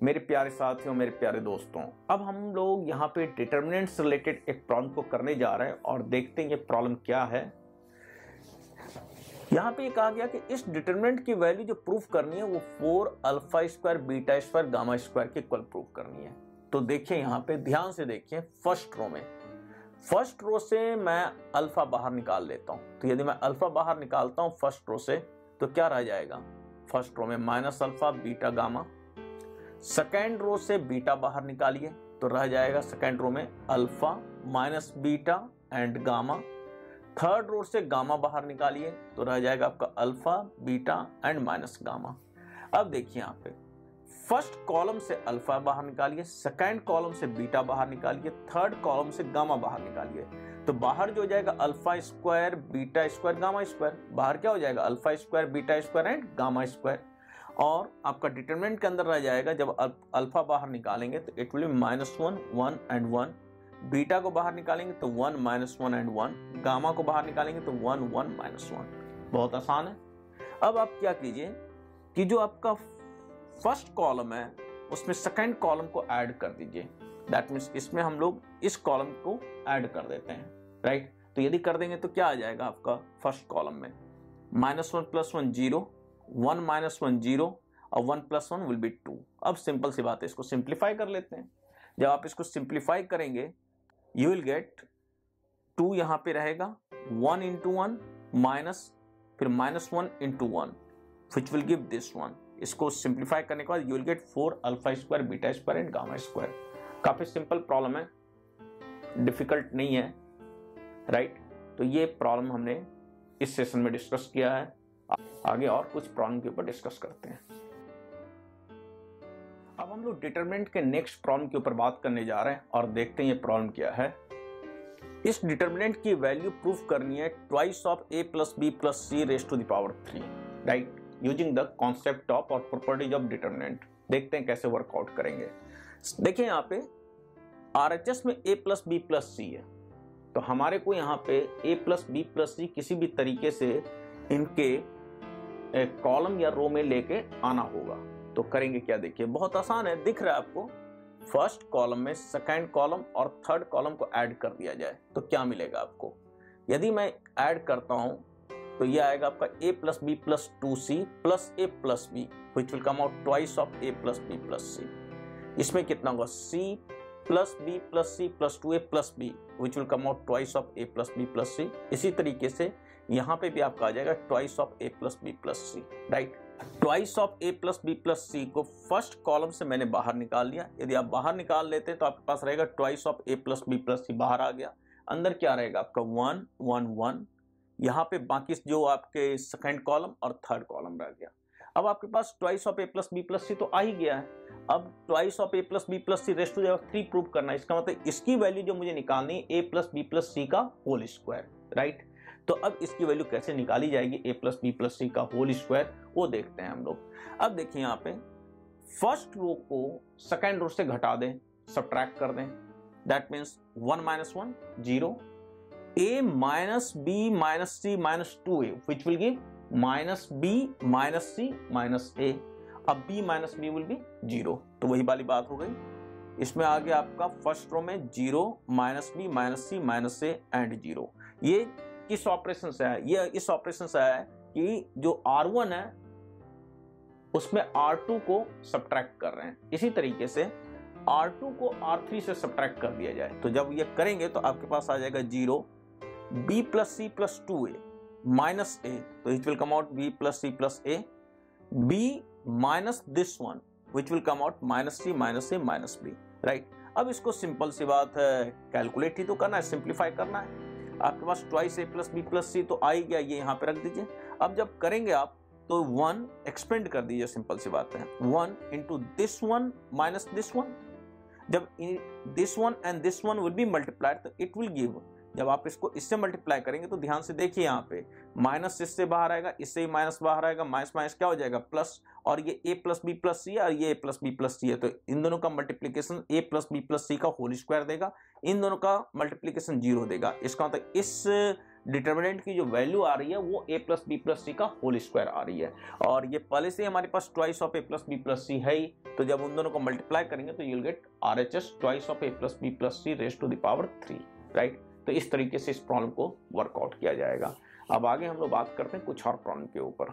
मेरे प्यारे साथियों, मेरे प्यारे दोस्तों, अब हम लोग यहाँ पे डिटर्मिनेंट से रिलेटेड एक प्रॉब्लम को करने जा रहे हैं और देखते हैं ये प्रॉब्लम क्या है। यहाँ पे कहा गया कि इस डिटर्मिनेंट की वैल्यू जो प्रूफ करनी है वो 4 alpha square beta square gamma square के इक्वल प्रूफ करनी है। तो देखिए यहाँ पे ध्यान से देखिए, फर्स्ट रो से मैं अल्फा बाहर निकाल लेता हूँ। तो यदि मैं अल्फा बाहर निकालता हूँ फर्स्ट रो से तो क्या रह जाएगा, फर्स्ट रो में minus alpha beta gamma. Second row से बीटा बाहर निकालिए तो रह जाएगा सेकेंड रो में alpha minus beta and gamma. Third row से गामा बाहर निकालिए तो रह जाएगा आपका alpha beta and minus gamma. अब देखिए यहाँ पे फर्स्ट कॉलम से अल्फा बाहर निकालिए, सेकेंड कॉलम से बीटा बाहर निकालिए, थर्ड कॉलम से गामा बाहर निकालिए। तो बाहर जो हो जाएगा alpha square beta square gamma square, बाहर क्या हो जाएगा alpha square beta square and gamma square. और आपका डिटरमिनेंट के अंदर रह जाएगा, जब अल्फा बाहर निकालेंगे तो it will be -1 1 and 1, beta को बाहर निकालेंगे तो 1 -1 एंड 1, गामा को बाहर निकालेंगे तो 1 1 -1। बहुत आसान है। अब आप क्या कीजिए कि जो आपका फर्स्ट कॉलम है उसमें सेकंड कॉलम को ऐड कर दीजिए। दैट मीन्स इसमें हम लोग इस कॉलम को ऐड कर देते हैं, राइट। तो यदि कर देंगे तो क्या आ जाएगा आपका फर्स्ट कॉलम में -1 + 1 0, 1 - 1 0 और 1 + 1 विल बी 2। अब सिंपल सी बात है, इसको सिंप्लीफाई कर लेते हैं। जब आप इसको सिंप्लीफाई करेंगे यू विल गेट 2 यहाँ पे रहेगा, 1 × 1 माइनस फिर -1 × 1 which will give this one. इसको सिंप्लीफाई करने के बाद you will gate 4 alpha square beta square and gamma square. काफी सिंपल प्रॉब्लम है, डिफिकल्ट नहीं है, राइट। तो ये प्रॉब्लम हमने इस सेशन में डिस्कस किया है। आगे और कुछ प्रॉब्लम के ऊपर डिस्कस करते हैं। अब हम लोग डिटरमिनेंट के नेक्स्ट प्रॉब्लम के ऊपर बात करने जा रहे हैं और देखते हैं ये प्रॉब्लम क्या है। इस डिटरमिनेंट की वैल्यू प्रूफ करनी है twice of a + b + c raise to the power 3, right, using the concept of और प्रॉपर्टीज ऑफ डिटरमिनेंट। देखते हैं कैसे वर्कआउट करेंगे। देखिए यहाँ पे RHS में a + b + c है, तो हमारे को यहाँ पे a + b + c किसी भी तरीके से इनके कॉलम या रो में लेके आना होगा। तो करेंगे क्या, देखिए बहुत आसान है, दिख रहा है आपको। फर्स्ट कॉलम में सेकंड कॉलम और थर्ड कॉलम को ऐड कर दिया जाए तो क्या मिलेगा आपको। यदि मैं ऐड करता हूं तो ये आएगा आपका a + b + 2c + a + b which will come out twice of a + b + c। इसमें कितना होगा c + b + c + 2a + b which will come out twice of a + b + c। इसी तरीके से यहाँ पे भी आपका आ जाएगा twice of a + b + c, right. twice of a + b + c को फर्स्ट कॉलम से मैंने बाहर निकाल लिया। यदि आप बाहर निकाल लेते तो आपके पास रहेगा twice of a + b + c बाहर आ गया। अंदर क्या रहेगा आपका 1 1 1। यहाँ पे बाकी जो आपके सेकंड कॉलम और थर्ड कॉलम रह गया। अब आपके पास twice of a + b + c तो आ ही गया है। अब twice of a + b + c raise to the power 3 prove करना है। इसका मतलब इसकी वैल्यू जो मुझे निकालनी है a + b + c का होल स्क्वायर, राइट। तो अब इसकी वैल्यू कैसे निकाली जाएगी a + b + c का होल स्क्वायर, वो देखते हैं हम लोग। अब देखिए यहाँ पे फर्स्ट रो को सेकंड रो से घटा दें, सब्ट्रैक्ट कर दें। That means 1 - 1 0, a - b - c - 2a which will give -b - c - a। अब b - b will be 0। तो वही वाली बात हो गई। इसमें आ गया आपका फर्स्ट रो में 0 -b - c - a एंड 0। ये किस ऑपरेशन से है, ये इस ऑपरेशन से है कि जो R1 है उसमें R2 को सब्ट्रैक्ट कर रहे हैं। इसी तरीके से R2 को R3 से सब्ट्रैक्ट कर दिया जाए तो जब ये करेंगे तो आपके पास आ जाएगा 0 b + c + 2a - a। तो it will come out b + c + a, b minus this one which will come out -c - a b, right. अब इसको सिंपल सी बात है, कैलकुलेट ही तो करना है, सिंप्लीफाई करना है। आपके पास twice a + b + c तो आ ही गया, ये यहाँ पे रख दीजिए। अब जब करेंगे आप तो 1 एक्सपेंड कर दीजिए, सिंपल सी बात है। 1 × this one minus this one। जब this one and this one will be multiplied तो it will give, जब आप इसको इससे मल्टीप्लाई करेंगे तो ध्यान से देखिए यहाँ पे माइनस इससे बाहर आएगा, इससे ही माइनस बाहर आएगा, माइनस माइनस क्या हो जाएगा प्लस, और ये a + b + c है और ये a + b + c है। तो इन दोनों का मल्टीप्लिकेशन a + b + c का होल स्क्वायर देगा, इन दोनों का मल्टीप्लिकेशन 0 देगा। इसका मतलब इस डिटर्मिनेंट की जो वैल्यू आ रही है वो a प्लस बी प्लस सी का होल स्क्वायर आ रही है, और ये पहले से हमारे पास twice of a plus B plus c है ही, तो जब उन दोनों को मल्टीप्लाई करेंगे तो you will get RHS twice of a plus B plus C raise to the power 3, right. तो इस तरीके से इस प्रॉब्लम को वर्कआउट किया जाएगा। अब आगे हम लोग बात करते हैं कुछ और प्रॉब्लम के ऊपर।